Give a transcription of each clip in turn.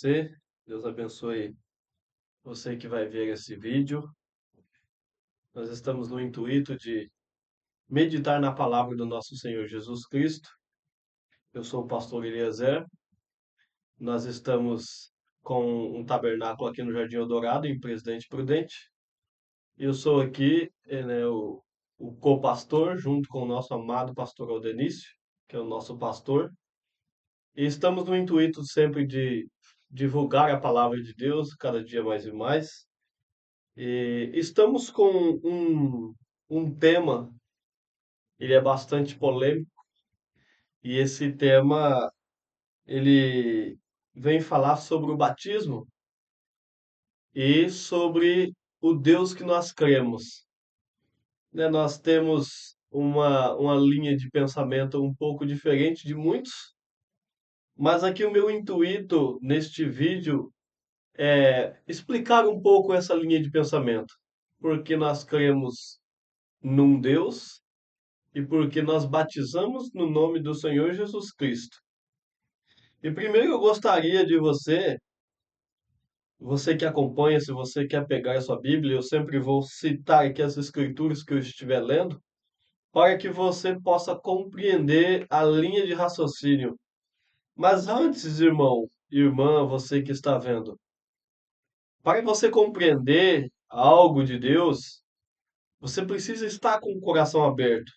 você. Deus abençoe você que vai ver esse vídeo. Nós estamos no intuito de meditar na palavra do nosso Senhor Jesus Cristo. Eu sou o pastor Eliezer. Nós estamos com um tabernáculo aqui no Jardim Eldorado, em Presidente Prudente. Eu sou aqui, o co-pastor, junto com o nosso amado pastor Aldenício, que é o nosso pastor. E estamos no intuito sempre de divulgar a palavra de Deus cada dia mais e mais. E estamos com um tema, ele é bastante polêmico, e esse tema ele vem falar sobre o batismo e sobre o Deus que nós cremos. Né? Nós temos uma linha de pensamento um pouco diferente de muitos, mas aqui o meu intuito neste vídeo é explicar um pouco essa linha de pensamento, porque nós cremos num Deus e porque nós batizamos no nome do Senhor Jesus Cristo. E primeiro eu gostaria de você que acompanha, se você quer pegar a sua Bíblia, eu sempre vou citar aqui as escrituras que eu estiver lendo, para que você possa compreender a linha de raciocínio. Mas antes, irmão, irmã, você que está vendo, para você compreender algo de Deus, você precisa estar com o coração aberto.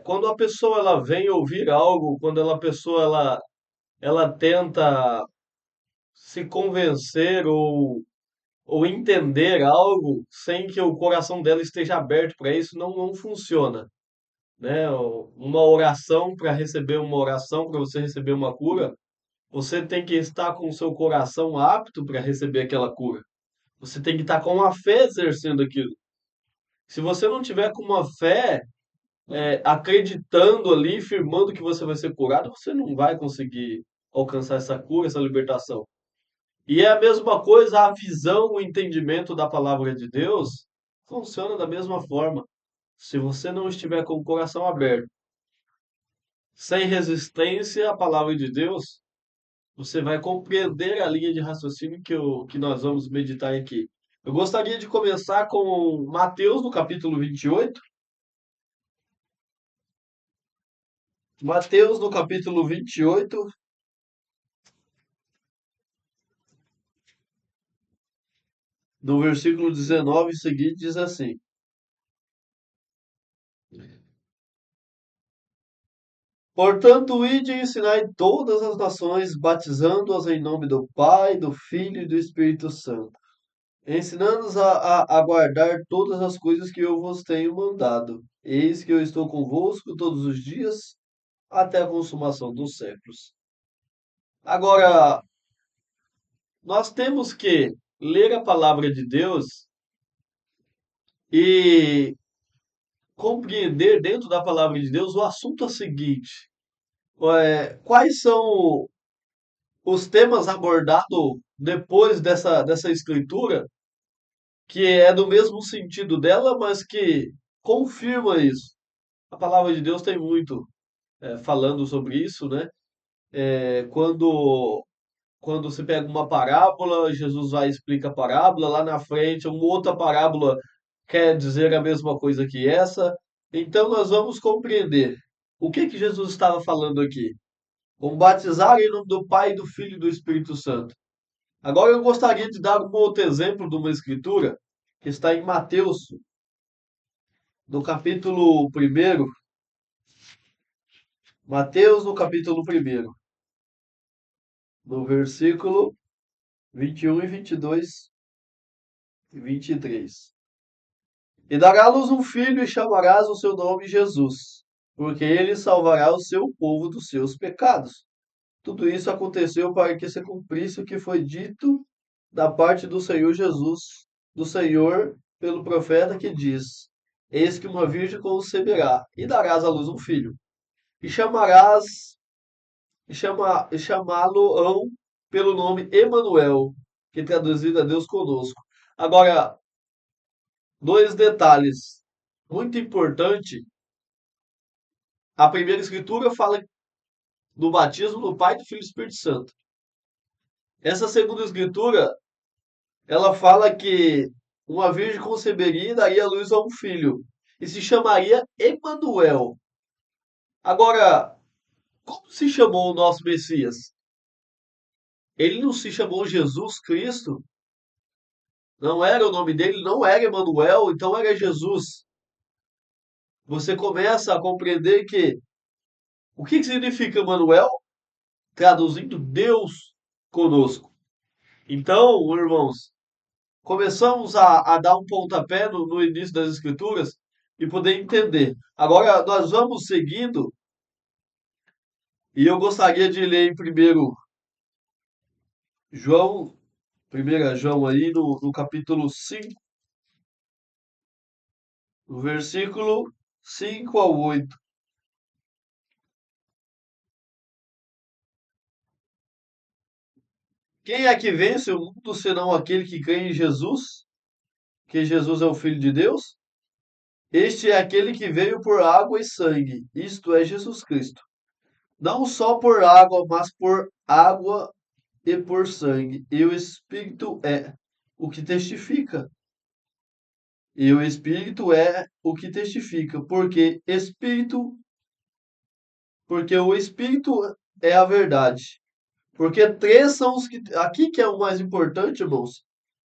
Quando a pessoa ela vem ouvir algo, quando a pessoa ela tenta se convencer ou entender algo sem que o coração dela esteja aberto para isso, não funciona, né? Uma oração para receber uma oração, para você receber uma cura, você tem que estar com o seu coração apto para receber aquela cura. Você tem que estar com a fé exercendo aquilo. Se você não tiver com uma fé, acreditando ali, firmando que você vai ser curado, você não vai conseguir alcançar essa cura, essa libertação. E é a mesma coisa, a visão, o entendimento da palavra de Deus funciona da mesma forma. Se você não estiver com o coração aberto, sem resistência à palavra de Deus, você vai compreender a linha de raciocínio que nós vamos meditar aqui. Eu gostaria de começar com Mateus, no capítulo 28. Mateus, no capítulo 28, no versículo 19 seguinte, diz assim: Portanto, ide e ensinai todas as nações, batizando-as em nome do Pai, do Filho e do Espírito Santo, ensinando-os a guardar todas as coisas que eu vos tenho mandado. Eis que eu estou convosco todos os dias, até a consumação dos séculos. Agora, nós temos que ler a palavra de Deus e compreender dentro da palavra de Deus o assunto é o seguinte: quais são os temas abordados depois dessa escritura, que é do mesmo sentido dela, mas que confirma isso. A palavra de Deus tem muito falando sobre isso, né? Quando se pega uma parábola, Jesus vai e explica a parábola, lá na frente, uma outra parábola quer dizer a mesma coisa que essa. Então nós vamos compreender o que Jesus estava falando aqui. Vamos batizar em nome do Pai, do Filho e do Espírito Santo. Agora eu gostaria de dar um outro exemplo de uma escritura que está em Mateus, no capítulo primeiro. Mateus, no capítulo primeiro, no versículo 21 e 22 e 23. E dará à luz um filho e chamarás o seu nome Jesus, porque ele salvará o seu povo dos seus pecados. Tudo isso aconteceu para que se cumprisse o que foi dito da parte do Senhor Jesus, do Senhor, pelo profeta que diz: Eis que uma virgem conceberá e darás à luz um filho, e chamarás e chamá-lo-ão pelo nome Emanuel, que traduzido é Deus conosco. Agora, dois detalhes muito importante. A primeira escritura fala do batismo do Pai, do Filho e do Espírito Santo. Essa segunda escritura, ela fala que uma virgem conceberia e daria à luz a um filho, e se chamaria Emanuel. Agora, como se chamou o nosso Messias? Ele não se chamou Jesus Cristo? Não era o nome dele, não era Emanuel, então era Jesus. Você começa a compreender que o que significa Emanuel? Traduzindo Deus conosco. Então, irmãos, começamos a dar um pontapé no início das Escrituras e poder entender. Agora, nós vamos seguindo, e eu gostaria de ler em primeiro João, 1 João aí, no capítulo 5, no versículo 5 ao 8. Quem é que vence o mundo senão aquele que crê em Jesus? Que Jesus é o Filho de Deus? Este é aquele que veio por água e sangue, isto é Jesus Cristo. Não só por água, mas por água e por sangue. E o Espírito é o que testifica. E o Espírito é o que testifica, porque o Espírito é a verdade. Porque três são os que. Aqui que é o mais importante, irmãos,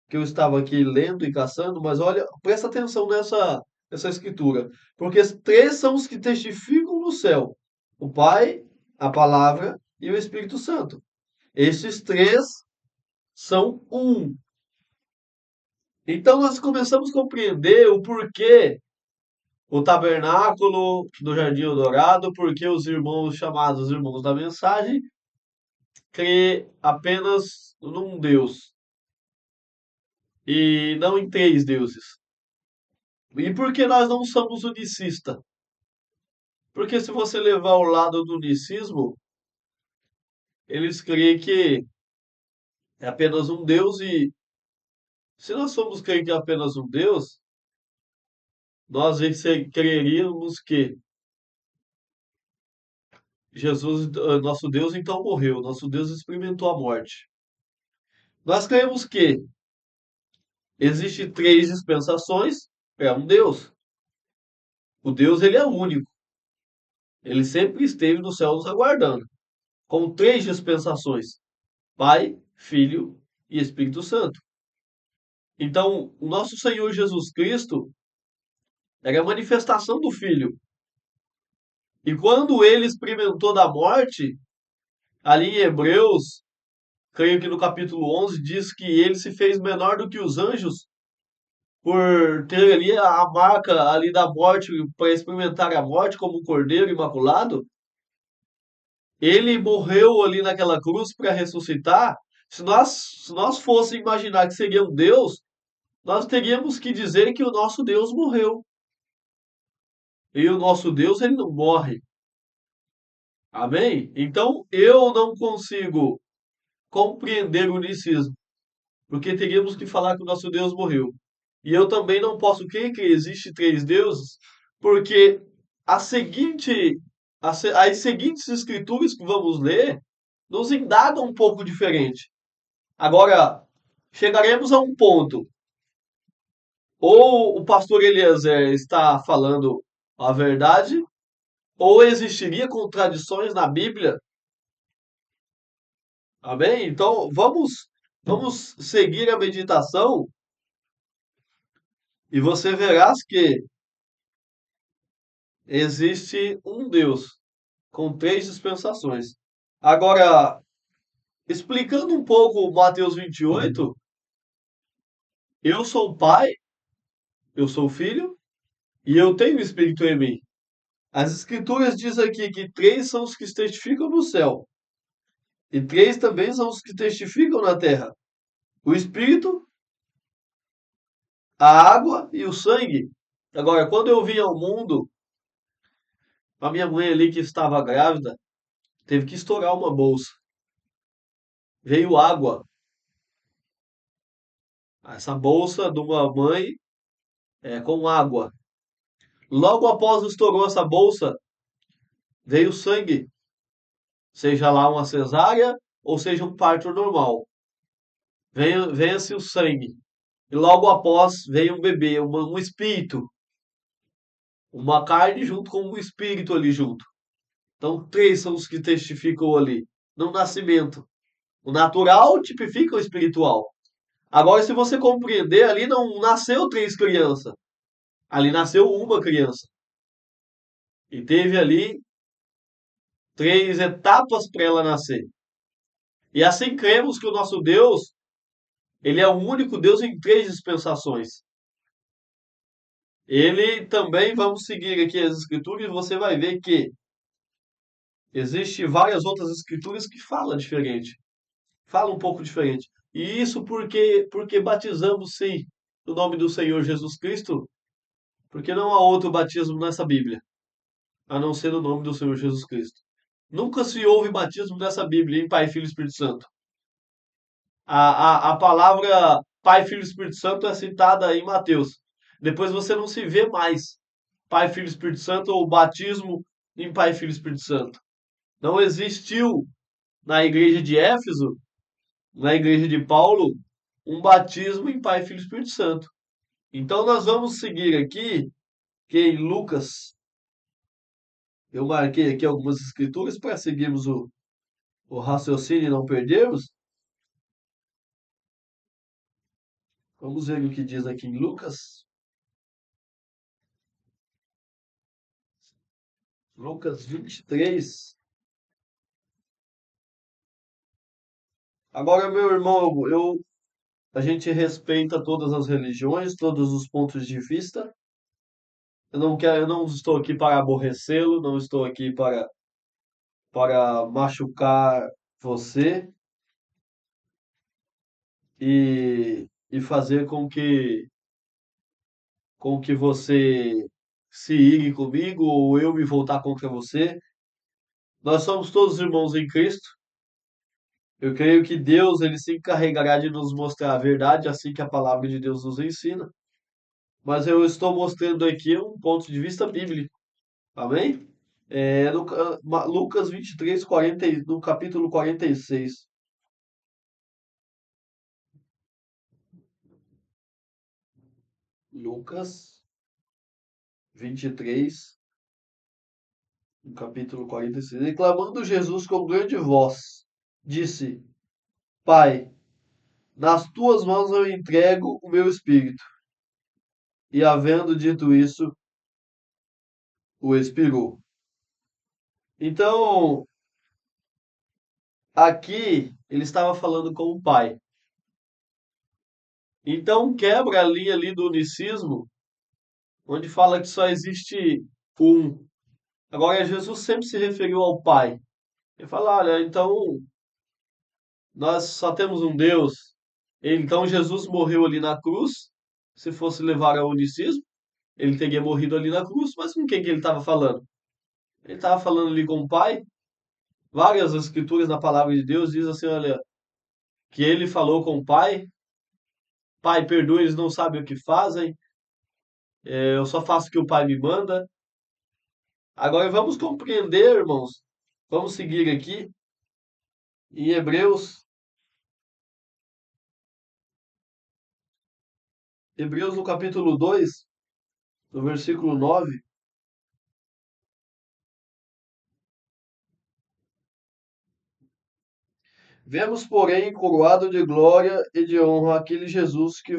que eu estava aqui lendo e caçando, mas olha, presta atenção nessa escritura. Porque três são os que testificam no céu: o Pai, a Palavra e o Espírito Santo. Esses três são um. Então nós começamos a compreender o porquê o tabernáculo do Jardim Eldorado, porque os irmãos chamados irmãos da mensagem crê apenas num Deus e não em três deuses. E por que nós não somos unicista? Porque se você levar ao lado do unicismo, eles creem que é apenas um Deus e se nós somos crentes em apenas um Deus, nós creríamos que Jesus, nosso Deus, então morreu, nosso Deus experimentou a morte. Nós cremos que existem três dispensações para um Deus. O Deus, ele é único. Ele sempre esteve no céu nos aguardando, com três dispensações: Pai, Filho e Espírito Santo. Então, o nosso Senhor Jesus Cristo era a manifestação do Filho. E quando ele experimentou da morte, ali em Hebreus, creio que no capítulo 11, diz que ele se fez menor do que os anjos por ter ali a marca ali da morte, para experimentar a morte como um cordeiro imaculado. Ele morreu ali naquela cruz para ressuscitar. Se nós fôssemos imaginar que seria um Deus, nós teríamos que dizer que o nosso Deus morreu. E o nosso Deus, ele não morre. Amém? Então, eu não consigo compreender o unicismo, porque teríamos que falar que o nosso Deus morreu. E eu também não posso crer que existe três deuses, porque a seguinte, as seguintes escrituras que vamos ler nos indagam um pouco diferente. Agora, chegaremos a um ponto. Ou o pastor Eliezer está falando a verdade, ou existiria contradições na Bíblia. Amém? Então, vamos seguir a meditação e você verás que existe um Deus com três dispensações. Agora, explicando um pouco Mateus 28, eu sou o Pai, eu sou o Filho e eu tenho o Espírito em mim. As Escrituras dizem aqui que três são os que testificam no céu e três também são os que testificam na terra: o Espírito, a água e o sangue. Agora, quando eu vim ao mundo, a minha mãe ali que estava grávida teve que estourar uma bolsa. Veio água. Essa bolsa de uma mãe com água. Logo após estourou essa bolsa, veio sangue, seja lá uma cesárea ou seja um parto normal. venha-se o sangue. E logo após vem um bebê, um espírito, uma carne junto com um espírito ali junto. Então, três são os que testificam ali no nascimento. O natural tipifica o espiritual. Agora, se você compreender, ali não nasceu três crianças. Ali nasceu uma criança. E teve ali três etapas para ela nascer. E assim cremos que o nosso Deus, ele é o único Deus em três dispensações. Ele também, vamos seguir aqui as escrituras, e você vai ver que existe várias outras escrituras que falam diferente. Falam um pouco diferente. E isso porque batizamos sim no nome do Senhor Jesus Cristo, porque não há outro batismo nessa Bíblia, a não ser no nome do Senhor Jesus Cristo. Nunca se ouve batismo nessa Bíblia em Pai, Filho e Espírito Santo. A palavra Pai, Filho e Espírito Santo é citada em Mateus. Depois você não se vê mais Pai, Filho e Espírito Santo ou batismo em Pai, Filho e Espírito Santo. Não existiu na igreja de Éfeso, na igreja de Paulo, um batismo em Pai, Filho e Espírito Santo. Então nós vamos seguir aqui, que em Lucas, eu marquei aqui algumas escrituras para seguirmos o raciocínio e não perdermos. Vamos ver o que diz aqui em Lucas. Lucas 23. Agora, meu irmão, a gente respeita todas as religiões, todos os pontos de vista. Eu não estou aqui para aborrecê-lo, não estou aqui para machucar você e fazer com que você se ire comigo ou eu me voltar contra você. Nós somos todos irmãos em Cristo. Eu creio que Deus ele se encarregará de nos mostrar a verdade assim que a palavra de Deus nos ensina. Mas eu estou mostrando aqui um ponto de vista bíblico. Amém? Lucas 23, 40, no capítulo 46. Lucas 23, no capítulo 46. E clamando Jesus com grande voz, disse: Pai, nas tuas mãos eu entrego o meu espírito. E havendo dito isso, o expirou. Então, aqui ele estava falando com o Pai. Então, quebra a linha ali do unicismo, onde fala que só existe um. Agora, Jesus sempre se referiu ao Pai. Ele fala, olha, então nós só temos um Deus. Então Jesus morreu ali na cruz. Se fosse levar ao unicismo, ele teria morrido ali na cruz, mas com quem que ele estava falando? Ele estava falando ali com o Pai. Várias escrituras na palavra de Deus diz assim, olha, que ele falou com o Pai. Pai, perdoe, eles não sabem o que fazem. Eu só faço o que o Pai me manda. Agora vamos compreender, irmãos. Vamos seguir aqui em Hebreus no capítulo 2, no versículo 9. Vemos, porém, coroado de glória e de honra aquele Jesus que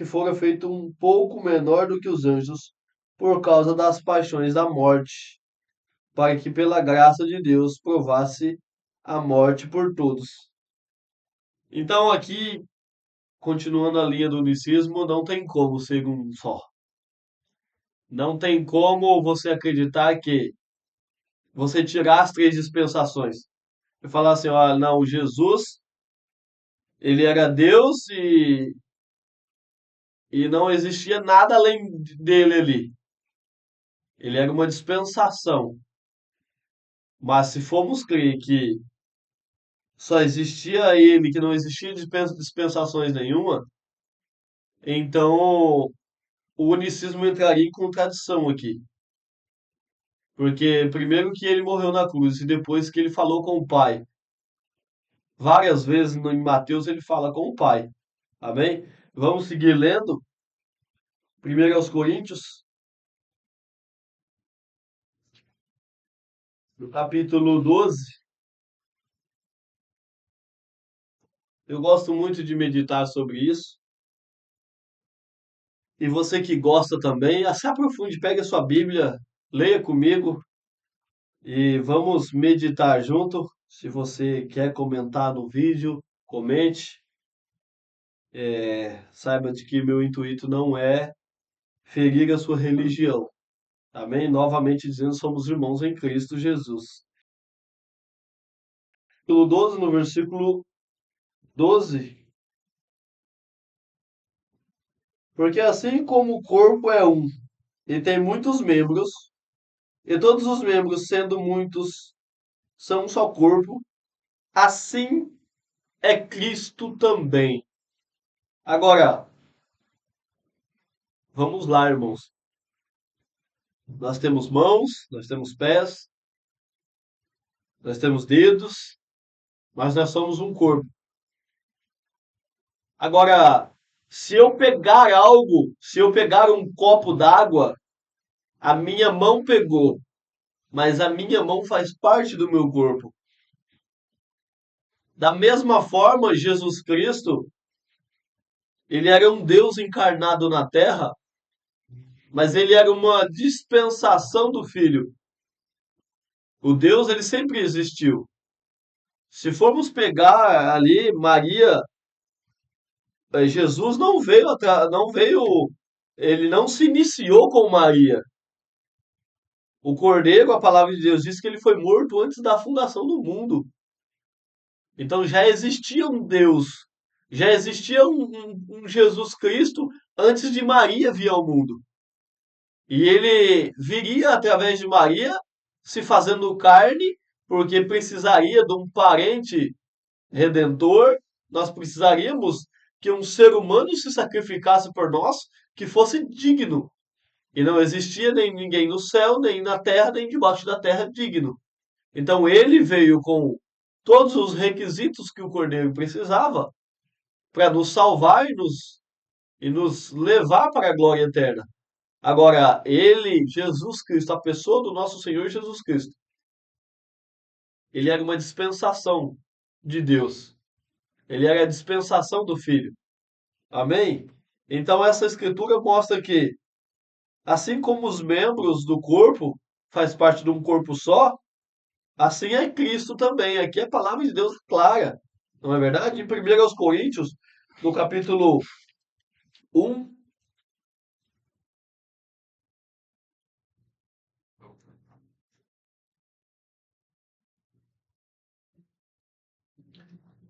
fora feito um pouco menor do que os anjos, por causa das paixões da morte, para que pela graça de Deus provasse a morte por todos. Então aqui, continuando a linha do unicismo, não tem como ser um só. Não tem como você acreditar que você tirar as três dispensações e falar assim, olha, não, Jesus, ele era Deus e não existia nada além dele ali. Ele era uma dispensação. Mas se formos crer que só existia ele, que não existia dispensações nenhuma, então o unicismo entraria em contradição aqui. Porque primeiro que ele morreu na cruz e depois que ele falou com o Pai. Várias vezes em Mateus ele fala com o Pai. Amém? Vamos seguir lendo. Primeiro aos Coríntios, no capítulo 12. Eu gosto muito de meditar sobre isso. E você que gosta também, se aprofunde, pegue a sua Bíblia, leia comigo e vamos meditar junto. Se você quer comentar no vídeo, comente. Saiba de que meu intuito não é ferir a sua religião. Amém? Novamente dizendo, somos irmãos em Cristo Jesus. Capítulo 12, no versículo 12. Porque assim como o corpo é um e tem muitos membros, e todos os membros, sendo muitos, são um só corpo, assim é Cristo também. Agora, vamos lá, irmãos. Nós temos mãos, nós temos pés, nós temos dedos, mas nós somos um corpo. Agora, se eu pegar algo, se eu pegar um copo d'água, a minha mão pegou, mas a minha mão faz parte do meu corpo. Da mesma forma, Jesus Cristo, ele era um Deus encarnado na terra, mas ele era uma dispensação do Filho. O Deus, ele sempre existiu. Se formos pegar ali Maria, Jesus não veio, ele não se iniciou com Maria. O Cordeiro, a palavra de Deus diz que ele foi morto antes da fundação do mundo. Então já existia um Deus, já existia um Jesus Cristo antes de Maria vir ao mundo. E ele viria através de Maria, se fazendo carne, porque precisaria de um parente redentor, nós precisaríamos que um ser humano se sacrificasse por nós, que fosse digno. E não existia nem ninguém no céu, nem na terra, nem debaixo da terra digno. Então ele veio com todos os requisitos que o Cordeiro precisava para nos salvar e nos levar para a glória eterna. Agora, ele, Jesus Cristo, a pessoa do nosso Senhor Jesus Cristo, ele era uma dispensação de Deus. Ele era a dispensação do Filho. Amém? Então, essa escritura mostra que, assim como os membros do corpo faz parte de um corpo só, assim é Cristo também. Aqui a palavra de Deus é clara. Não é verdade? Em 1 aos Coríntios, no capítulo 1,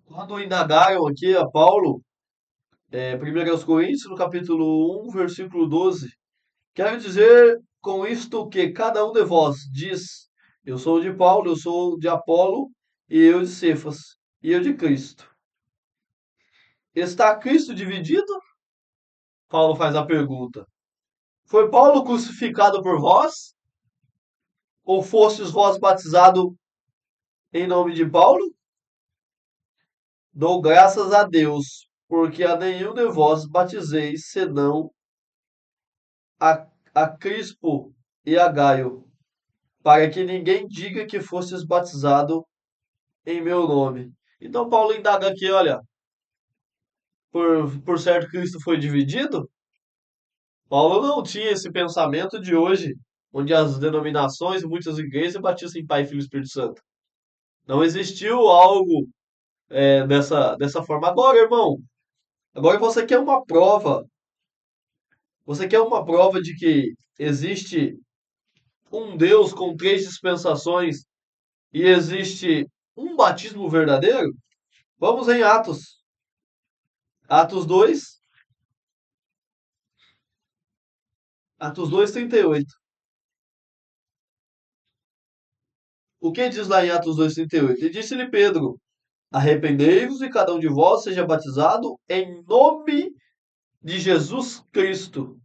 quando indagaram aqui a Paulo, 1 aos Coríntios, no capítulo 1, versículo 12, quero dizer com isto que cada um de vós diz: eu sou de Paulo, eu sou de Apolo, e eu de Cefas, e eu de Cristo. Está Cristo dividido? Paulo faz a pergunta. Foi Paulo crucificado por vós? Ou fostes vós batizado em nome de Paulo? Dou graças a Deus, porque a nenhum de vós batizeis, senão a Crispo e a Gaio, para que ninguém diga que fostes batizado em meu nome. Então Paulo indaga aqui, olha, por certo Cristo foi dividido? Paulo não tinha esse pensamento de hoje, onde as denominações e muitas igrejas batizam em Pai, Filho e Espírito Santo. Não existiu algo dessa forma. Agora, irmão, agora você quer uma prova de que existe um Deus com três dispensações e existe um batismo verdadeiro? Vamos em Atos. Atos 2, Atos 2:38. O que diz lá em Atos 2:38? E disse-lhe Pedro: arrependei-vos e cada um de vós seja batizado em nome de Jesus Cristo.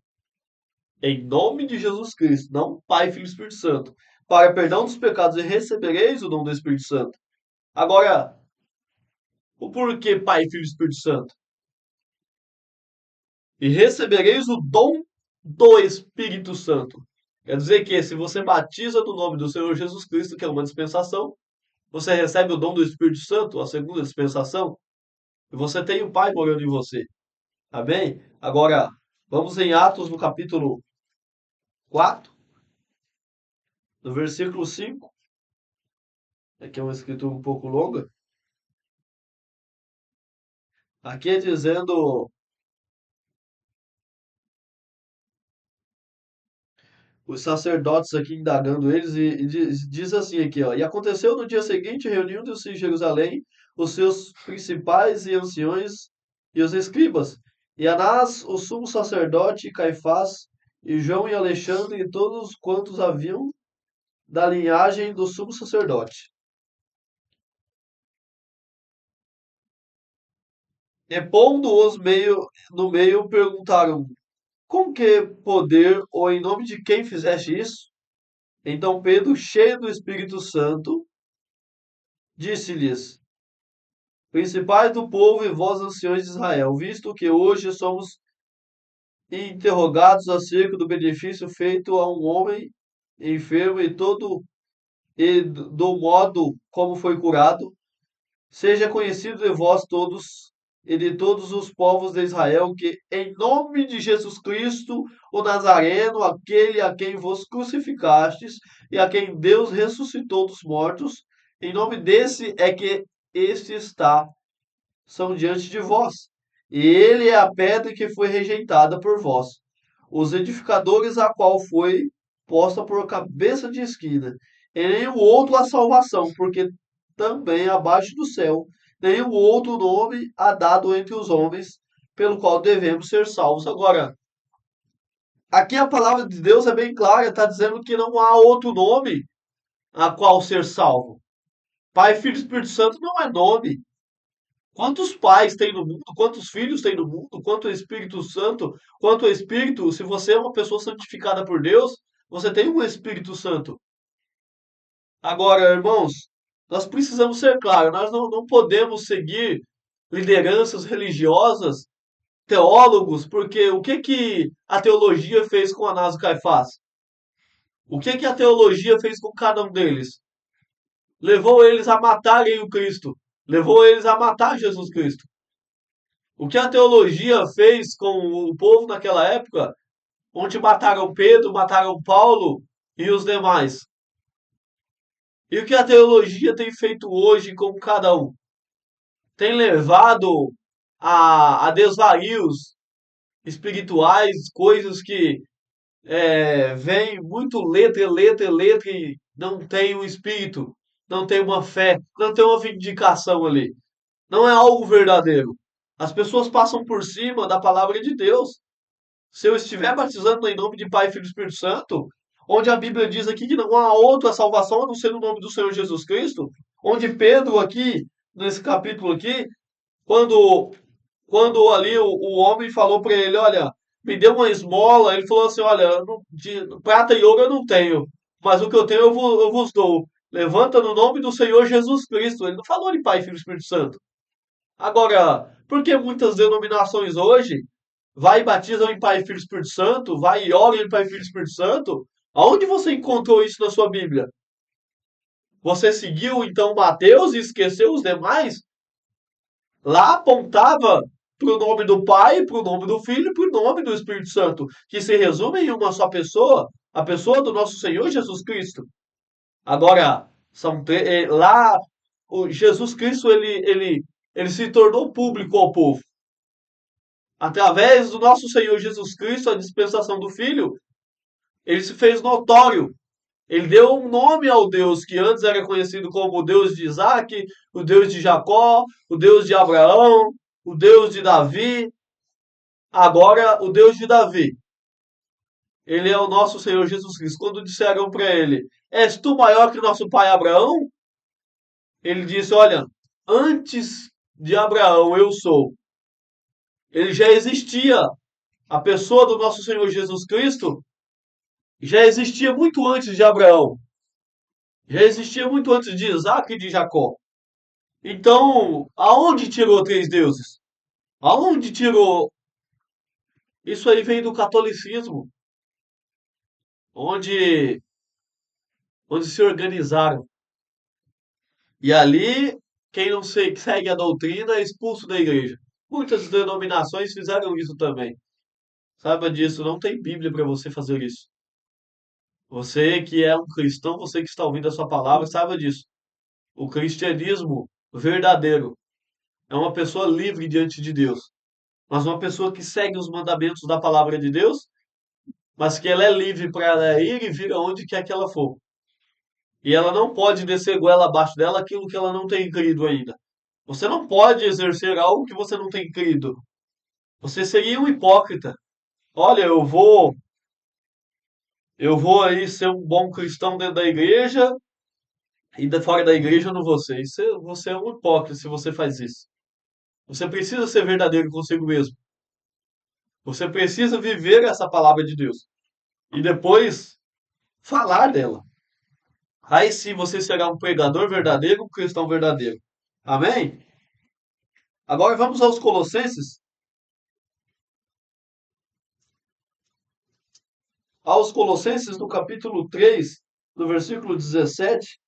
Em nome de Jesus Cristo, não Pai, Filho e Espírito Santo. Para perdão dos pecados e recebereis o dom do Espírito Santo. Agora, O porquê Pai, Filho e Espírito Santo? E recebereis o dom do Espírito Santo. Quer dizer que se você batiza no nome do Senhor Jesus Cristo, que é uma dispensação, você recebe o dom do Espírito Santo, a segunda dispensação, e você tem o Pai morando em você. Amém? Agora, vamos em Atos no capítulo 4, no versículo 5. Aqui é uma escritura um pouco longa. Aqui é dizendo os sacerdotes aqui indagando eles e diz assim aqui, ó. E aconteceu no dia seguinte, reunindo-se em Jerusalém os seus principais e anciões e os escribas, e Anás, o sumo sacerdote, e Caifás, e João e Alexandre, e todos quantos haviam da linhagem do sumo sacerdote. E pondo-os no meio, perguntaram: com que poder ou em nome de quem fizeste isso? Então Pedro, cheio do Espírito Santo, disse-lhes: principais do povo e vós, anciões de Israel, visto que hoje somos interrogados acerca do benefício feito a um homem enfermo e do modo como foi curado, seja conhecido de vós todos e de todos os povos de Israel que, em nome de Jesus Cristo, o Nazareno, aquele a quem vos crucificastes e a quem Deus ressuscitou dos mortos, em nome desse é que este está são diante de vós. E ele é a pedra que foi rejeitada por vós, os edificadores, a qual foi posta por cabeça de esquina. E nenhum outro a salvação, porque também abaixo do céu, nenhum outro nome há dado entre os homens, pelo qual devemos ser salvos. Agora, aqui a palavra de Deus é bem clara, está dizendo que não há outro nome a qual ser salvo. Pai, Filho e Espírito Santo não é nome. Quantos pais tem no mundo? Quantos filhos tem no mundo? Quanto Espírito Santo? Quanto Espírito? Se você é uma pessoa santificada por Deus, você tem um Espírito Santo. Agora, irmãos, nós precisamos ser claros, nós não podemos seguir lideranças religiosas, teólogos, porque o que que a teologia fez com Anás e Caifás? O que que a teologia fez com cada um deles? Levou eles a matarem o Cristo. Levou eles a matar Jesus Cristo. O que a teologia fez com o povo naquela época, onde mataram Pedro, mataram Paulo e os demais. E o que a teologia tem feito hoje com cada um? Tem levado a desvarios espirituais, coisas que vêm muito letra, letra, letra e não tem um espírito, não tem uma fé, não tem uma vindicação ali. Não é algo verdadeiro. As pessoas passam por cima da palavra de Deus. Se eu estiver batizando em nome de Pai, Filho e Espírito Santo, onde a Bíblia diz aqui que não há outra salvação a não ser no nome do Senhor Jesus Cristo, onde Pedro aqui, nesse capítulo aqui, quando, quando ali o homem falou para ele, olha, me dê uma esmola, ele falou assim, olha, de prata e ouro eu não tenho, mas o que eu tenho eu vos dou. Levanta no nome do Senhor Jesus Cristo. Ele não falou de Pai, Filho e Espírito Santo. Agora, por que muitas denominações hoje vai e batizam em Pai, Filho e Espírito Santo, vai e ora em Pai, Filho e Espírito Santo? Aonde você encontrou isso na sua Bíblia? Você seguiu então Mateus e esqueceu os demais? Lá apontava para o nome do Pai, para o nome do Filho e para o nome do Espírito Santo, que se resume em uma só pessoa, a pessoa do nosso Senhor Jesus Cristo. Agora, lá o Jesus Cristo ele se tornou público ao povo. Através do nosso Senhor Jesus Cristo, a dispensação do Filho, ele se fez notório. Ele deu um nome ao Deus que antes era conhecido como o Deus de Isaac, o Deus de Jacó, o Deus de Abraão, o Deus de Davi. Agora, o Deus de Davi. Ele é o nosso Senhor Jesus Cristo. Quando disseram para ele: És tu maior que nosso pai Abraão? Ele disse: Olha, antes de Abraão eu sou. Ele já existia. A pessoa do nosso Senhor Jesus Cristo já existia muito antes de Abraão. Já existia muito antes de Isaac e de Jacó. Então, aonde tirou três deuses? Aonde tirou? Isso aí vem do catolicismo, onde, onde se organizaram. E ali, quem não segue a doutrina é expulso da igreja. Muitas denominações fizeram isso também. Saiba disso, não tem Bíblia para você fazer isso. Você que é um cristão, você que está ouvindo a sua palavra, saiba disso. O cristianismo verdadeiro é uma pessoa livre diante de Deus, mas uma pessoa que segue os mandamentos da palavra de Deus, mas que ela é livre para ela ir e vir aonde quer que ela for. E ela não pode descer goela abaixo dela aquilo que ela não tem crido ainda. Você não pode exercer algo que você não tem crido. Você seria um hipócrita. Olha, eu vou aí ser um bom cristão dentro da igreja e fora da igreja eu não vou ser. Você é um hipócrita se você faz isso. Você precisa ser verdadeiro consigo mesmo. Você precisa viver essa palavra de Deus e depois falar dela. Aí sim você será um pregador verdadeiro, um cristão verdadeiro. Amém? Agora vamos aos Colossenses. Aos Colossenses, no capítulo 3, no versículo 17.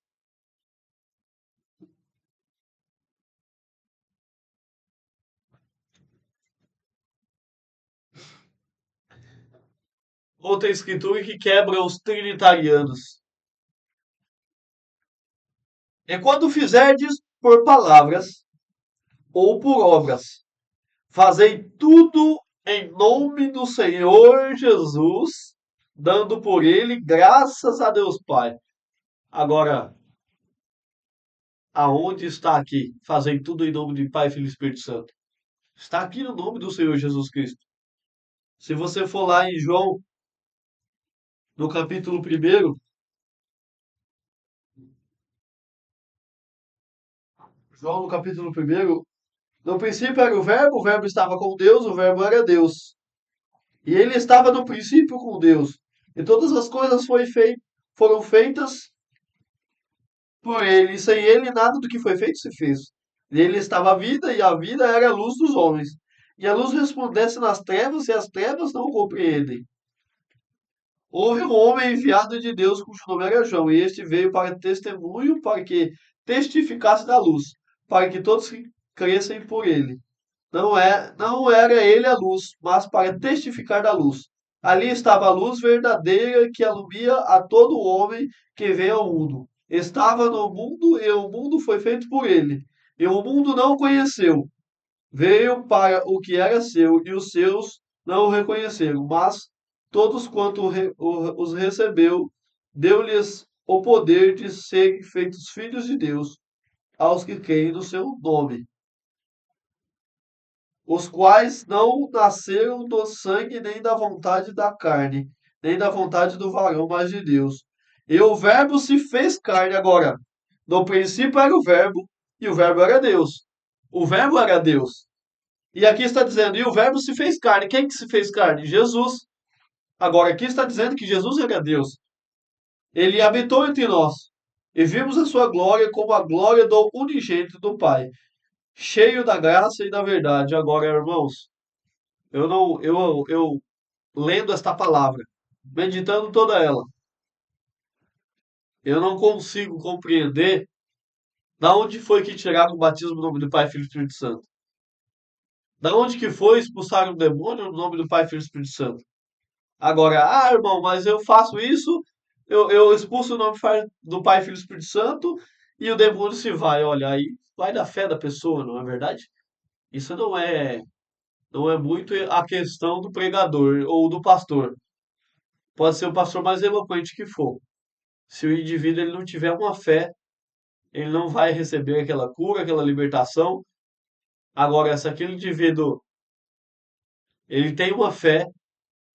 Outra escritura que quebra os trinitarianos. É quando fizerdes por palavras ou por obras, fazei tudo em nome do Senhor Jesus, dando por ele graças a Deus Pai. Agora, aonde está aqui? Fazei tudo em nome de Pai, Filho e Espírito Santo. Está aqui no nome do Senhor Jesus Cristo. Se você for lá em João, no capítulo 1, João no capítulo 1, no princípio era o verbo estava com Deus, o verbo era Deus. E ele estava no princípio com Deus. E todas as coisas foram feitas por ele. E sem ele, nada do que foi feito se fez. Nele estava a vida, e a vida era a luz dos homens. E a luz resplandece nas trevas, e as trevas não compreendem. Houve um homem enviado de Deus, cujo nome era João, e este veio para testemunho, para que testificasse da luz, para que todos crescem por ele. Não era ele a luz, mas para testificar da luz. Ali estava a luz verdadeira que alumia a todo homem que vem ao mundo. Estava no mundo e o mundo foi feito por ele. E o mundo não o conheceu. Veio para o que era seu e os seus não o reconheceram. Mas todos quanto os recebeu, deu-lhes o poder de serem feitos filhos de Deus, aos que creem no seu nome, os quais não nasceram do sangue, nem da vontade da carne, nem da vontade do varão, mas de Deus. E o Verbo se fez carne. Agora, no princípio era o Verbo, e o Verbo era Deus. O Verbo era Deus. E aqui está dizendo, e o Verbo se fez carne. Quem que se fez carne? Jesus. Agora, aqui está dizendo que Jesus era Deus. Ele habitou entre nós. E vimos a sua glória como a glória do unigênito do Pai, cheio da graça e da verdade. Agora, irmãos, eu não, eu lendo esta palavra, meditando toda ela, eu não consigo compreender da onde foi que tiraram o batismo no nome do Pai, Filho e Espírito Santo. Da onde que foi expulsar um demônio no nome do Pai, Filho e Espírito Santo. Agora, irmão, mas eu faço isso, eu expulso o nome do Pai, Filho e Espírito Santo e o demônio se vai. Olha, aí vai da fé da pessoa, não é verdade? Isso não é muito a questão do pregador ou do pastor. Pode ser o pastor mais eloquente que for. Se o indivíduo ele não tiver uma fé, ele não vai receber aquela cura, aquela libertação. Agora, se aquele indivíduo ele tem uma fé,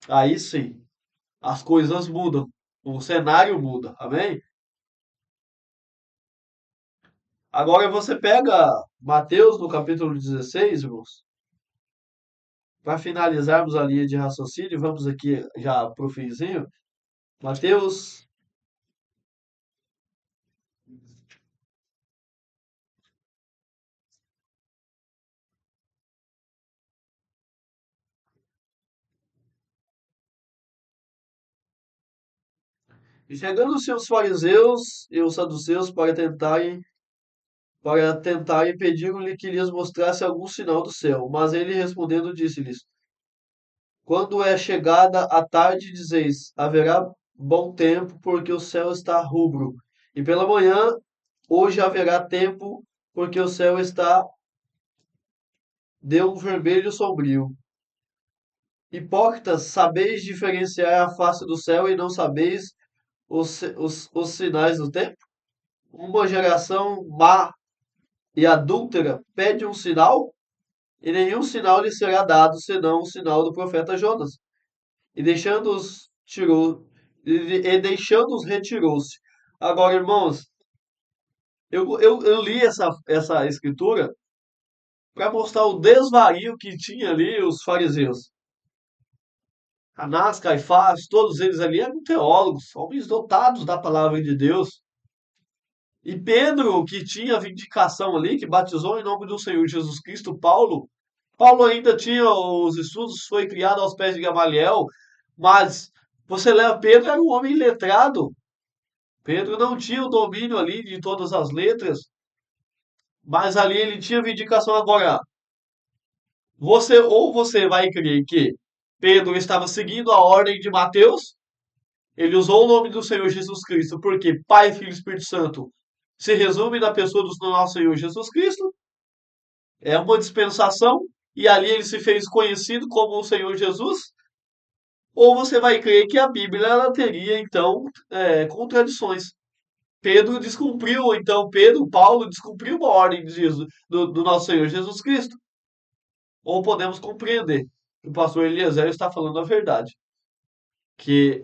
aí sim, as coisas mudam, o cenário muda, amém? Agora você pega Mateus no capítulo 16, irmãos, para finalizarmos a linha de raciocínio, vamos aqui já para o finzinho. Mateus, E chegando-se os fariseus e os saduceus para tentarem pediram-lhe que lhes mostrasse algum sinal do céu. Mas ele respondendo disse-lhes: quando é chegada a tarde, dizeis: haverá bom tempo, porque o céu está rubro. E pela manhã, hoje haverá tempo, porque o céu está de um vermelho sombrio. Hipócritas, sabeis diferenciar a face do céu e não sabeis os sinais do tempo? Uma geração má e adúltera pede um sinal, e nenhum sinal lhe será dado, senão o sinal do profeta Jonas. E deixando-os tirou e deixando-os retirou-se. Agora, irmãos, eu li essa escritura para mostrar o desvario que tinha ali os fariseus. Anás, Caifás, todos eles ali eram teólogos, homens dotados da palavra de Deus. E Pedro, que tinha a vindicação ali, que batizou em nome do Senhor Jesus Cristo, Paulo ainda tinha os estudos, foi criado aos pés de Gamaliel, mas você leva, Pedro era um homem letrado. Pedro não tinha o domínio ali de todas as letras, mas ali ele tinha vindicação agora. Você vai crer que Pedro estava seguindo a ordem de Mateus, ele usou o nome do Senhor Jesus Cristo, porque Pai, Filho e Espírito Santo se resume na pessoa do nosso Senhor Jesus Cristo, é uma dispensação, e ali ele se fez conhecido como o Senhor Jesus, ou você vai crer que a Bíblia ela teria, então, contradições. Pedro descumpriu, então, Paulo descumpriu uma ordem de Jesus, do nosso Senhor Jesus Cristo. Ou podemos compreender que o pastor Eliezer está falando a verdade, que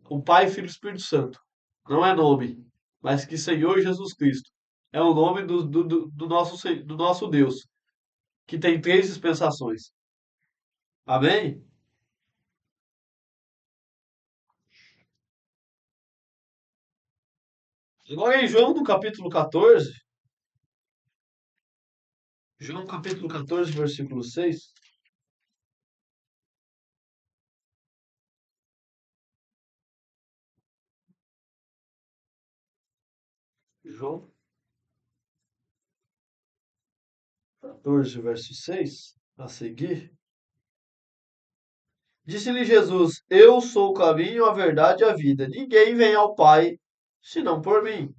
o Pai, Filho e Espírito Santo não é nome, mas que Senhor Jesus Cristo é o nome do nosso Deus, que tem três dispensações. Amém? Agora em João, no capítulo 14, João capítulo 14, versículo 6. João 14, verso 6, a seguir. Disse-lhe Jesus: eu sou o caminho, a verdade e a vida. Ninguém vem ao Pai senão por mim.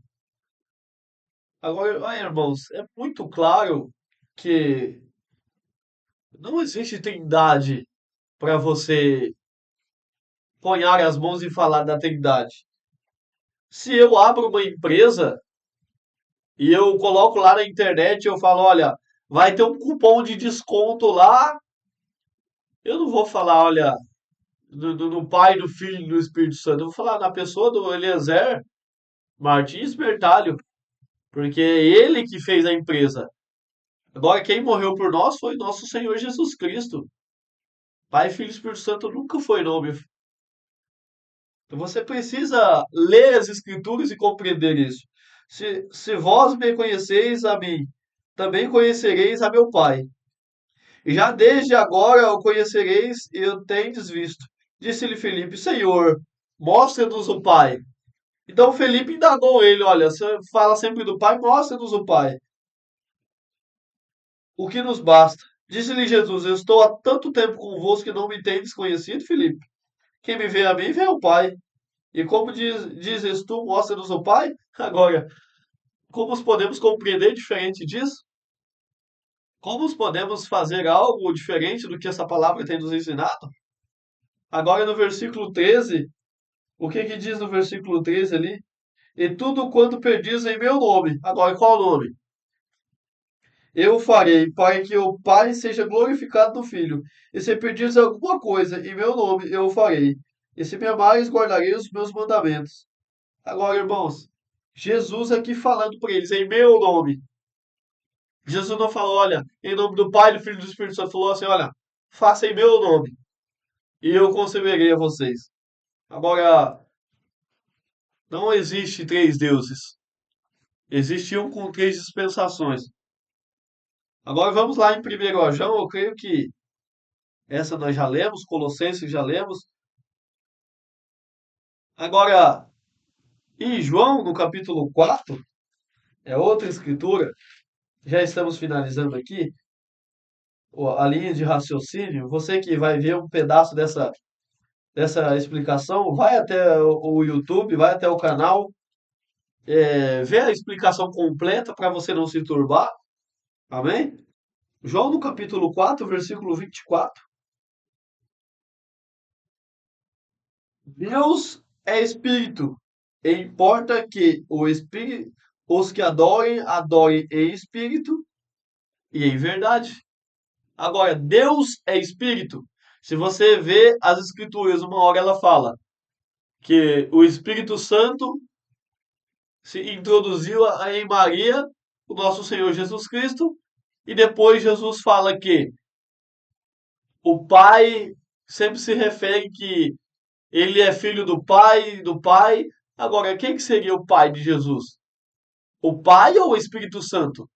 Agora, irmãos, é muito claro que não existe trindade para você ponhar as mãos e falar da trindade. Se eu abro uma empresa e eu coloco lá na internet, eu falo, olha, vai ter um cupom de desconto lá. Eu não vou falar, olha, do Pai, do Filho e do Espírito Santo. Eu vou falar na pessoa do Eliezer Martins Bertalho, porque é ele que fez a empresa. Agora, quem morreu por nós foi nosso Senhor Jesus Cristo. Pai, Filho e Espírito Santo nunca foi nome. Então você precisa ler as Escrituras e compreender isso. Se vós me conheceis a mim, também conhecereis a meu Pai. E já desde agora o conhecereis e o tendes visto. Disse-lhe Felipe, Senhor, mostra-nos o Pai. Então Felipe indagou ele, olha, você fala sempre do Pai, mostra-nos o Pai. O que nos basta. Disse-lhe Jesus, eu estou há tanto tempo convosco que não me tendes conhecido, Felipe. Quem me vê a mim, vê ao Pai. E como dizes tu, mostra-nos o Pai? Agora, como podemos compreender diferente disso? Como podemos fazer algo diferente do que essa palavra tem nos ensinado? Agora no versículo 13, o que que diz no versículo 13 ali? E tudo quanto pedis em meu nome. Agora, qual nome? Eu farei para que o Pai seja glorificado no Filho. E se pedires alguma coisa em meu nome, eu o farei. E se me amares, guardarei os meus mandamentos. Agora, irmãos, Jesus aqui falando para eles em meu nome. Jesus não falou, olha, em nome do Pai, do Filho e do Espírito Santo. Falou assim, olha, faça em meu nome e eu concederei a vocês. Agora, não existe três deuses. Existe um com três dispensações. Agora vamos lá em 1 João, eu creio que essa nós já lemos, Colossenses já lemos. Agora, E João, no capítulo 4 é outra escritura, já estamos finalizando aqui a linha de raciocínio. Você que vai ver um pedaço dessa explicação, vai até o YouTube, vai até o canal, vê a explicação completa para você não se turbar. Amém? João no capítulo 4 versículo 24. Deus é espírito, e importa que os que adorem, adorem em espírito e em verdade. Agora, Deus é espírito. Se você vê as escrituras, uma hora ela fala que o Espírito Santo se introduziu em Maria, o nosso Senhor Jesus Cristo, e depois Jesus fala que o Pai sempre se refere que ele é filho do Pai, do Pai. Agora, quem que seria o Pai de Jesus? O Pai ou o Espírito Santo?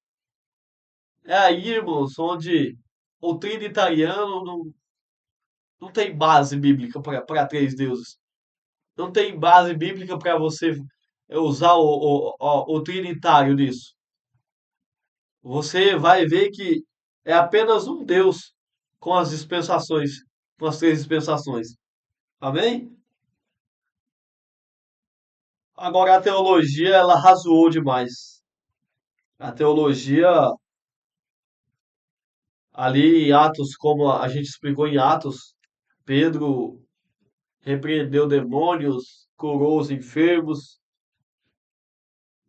É aí, irmãos, onde o trinitariano não tem base bíblica para três deuses. Não tem base bíblica para você usar o trinitário nisso. Você vai ver que é apenas um Deus com as dispensações, com as três dispensações. Amém? Agora a teologia, ela razoou demais. A teologia, ali em Atos, como a gente explicou em Atos, Pedro repreendeu demônios, curou os enfermos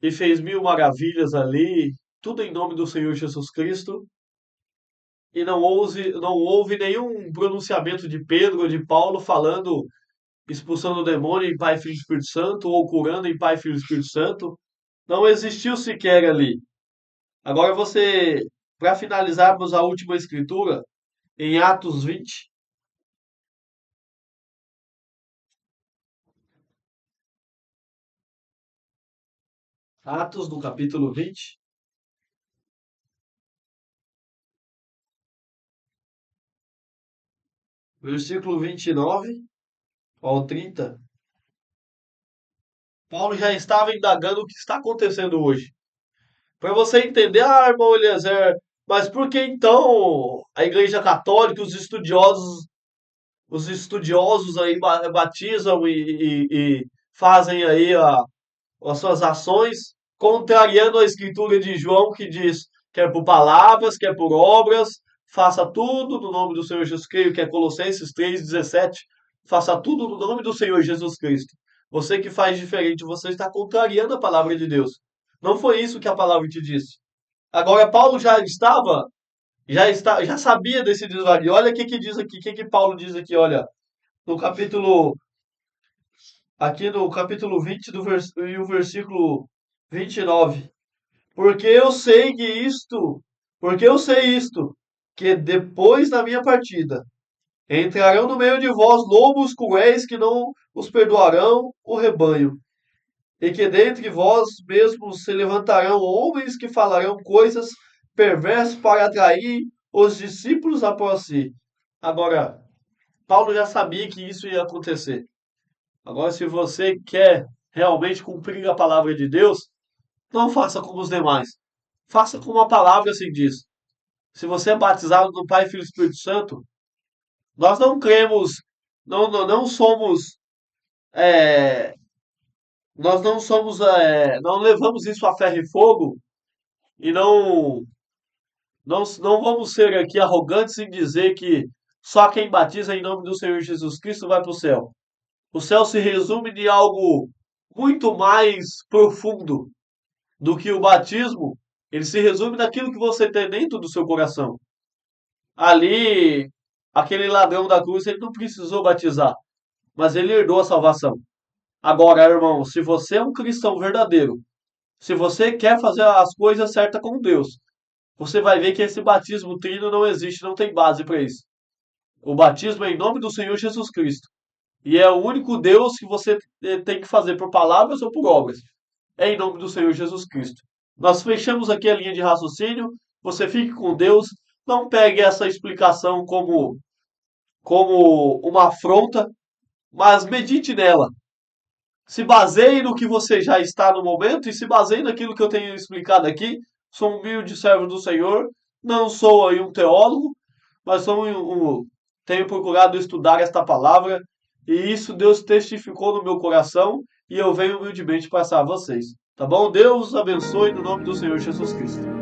e fez mil maravilhas ali, tudo em nome do Senhor Jesus Cristo. E não houve nenhum pronunciamento de Pedro ou de Paulo falando, expulsando o demônio em Pai, Filho e Espírito Santo, ou curando em Pai, Filho e Espírito Santo. Não existiu sequer ali. Agora para finalizarmos a última escritura, em Atos 20, Atos do capítulo 20, versículo 29 ao 30, Paulo já estava indagando o que está acontecendo hoje. Para você entender, irmão Eliezer, mas por que então a Igreja Católica, os estudiosos aí batizam e fazem aí as suas ações, contrariando a escritura de João que diz, quer por palavras, quer por obras, faça tudo no nome do Senhor Jesus Cristo, que é Colossenses 3,17, faça tudo no nome do Senhor Jesus Cristo. Você que faz diferente, você está contrariando a palavra de Deus. Não foi isso que a palavra te disse. Agora, Paulo já sabia desse desvario. Olha o que que diz aqui, o que que Paulo diz aqui, olha, no capítulo aqui no capítulo 20 e o versículo 29. Porque eu sei que isto, porque eu sei isto, que depois da minha partida entrarão no meio de vós lobos cruéis que não os perdoarão o rebanho, e que dentre vós mesmos se levantarão homens que falarão coisas perversas para atrair os discípulos após si. Agora, Paulo já sabia que isso ia acontecer. Agora, se você quer realmente cumprir a palavra de Deus, não faça como os demais. Faça como a palavra se diz. Se você é batizado no Pai, Filho e Espírito Santo, nós não cremos, não somos, é, nós não somos, não levamos isso a ferro e fogo e não vamos ser aqui arrogantes em dizer que só quem batiza em nome do Senhor Jesus Cristo vai para o céu. O céu se resume de algo muito mais profundo do que o batismo. Ele se resume naquilo que você tem dentro do seu coração. Ali, aquele ladrão da cruz, ele não precisou batizar, mas ele herdou a salvação. Agora, irmão, se você é um cristão verdadeiro, se você quer fazer as coisas certas com Deus, você vai ver que esse batismo trino não existe, não tem base para isso. O batismo é em nome do Senhor Jesus Cristo. E é o único Deus que você tem que fazer por palavras ou por obras. É em nome do Senhor Jesus Cristo. Nós fechamos aqui a linha de raciocínio. Você fique com Deus. Não pegue essa explicação como uma afronta, mas medite nela. Se baseie no que você já está no momento e se baseie naquilo que eu tenho explicado aqui. Sou um humilde servo do Senhor, não sou aí um teólogo, mas tenho procurado estudar esta palavra e isso Deus testificou no meu coração e eu venho humildemente passar a vocês. Tá bom? Deus abençoe no nome do Senhor Jesus Cristo.